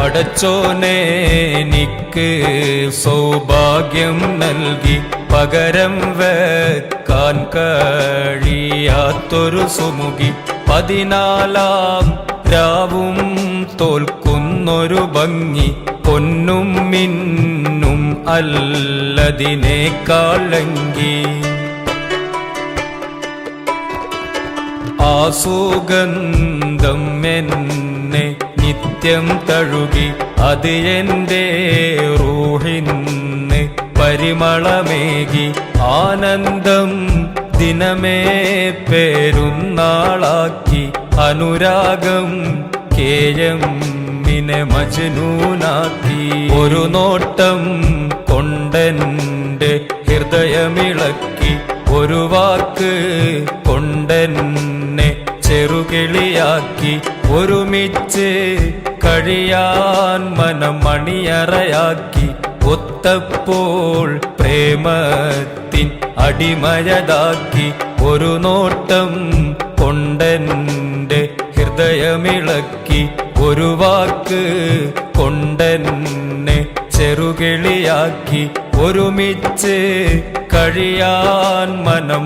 പടച്ചോനെ എനിക്ക് സൗഭാഗ്യം നൽകി പകരം വെക്കാൻ കഴിയാത്തൊരു സുമുഖി 14-ാം രാവും തോൽക്കുന്നൊരു ഭംഗി പൊന്നും മിന്നും അല്ലതിനേക്കാളെങ്കി ആ സുഗന്ധം എന്നെ നിത്യം തഴുകി അത് എൻ്റെ റൂഹിന് പരിമളമേകി ആനന്ദം ദിനമേ പെരുന്നാളാക്കി അനുരാഗം കേയമ്മിനെ മജ്നൂനാക്കി ഒരു നോട്ടം കൊണ്ടെൻ്റെ ഹൃദയമിളക്കി ഒരു വാക്ക് കൊണ്ടെന്നെ ചെറുകിളിയാക്കി ഒരുമിച്ച് കഴിയാൻ മനം മണിയറയാക്കി ഒത്തപ്പോൾ പ്രേമത്തിൻ അടിമയതാക്കി ഒരു നോട്ടം കൊണ്ടെൻ്റെ ഹൃദയമിളക്കി ഒരു വാക്ക് കൊണ്ടെന്നെ ചെറുകിളിയാക്കി ഒരുമിച്ച് കഴിയാൻ മനം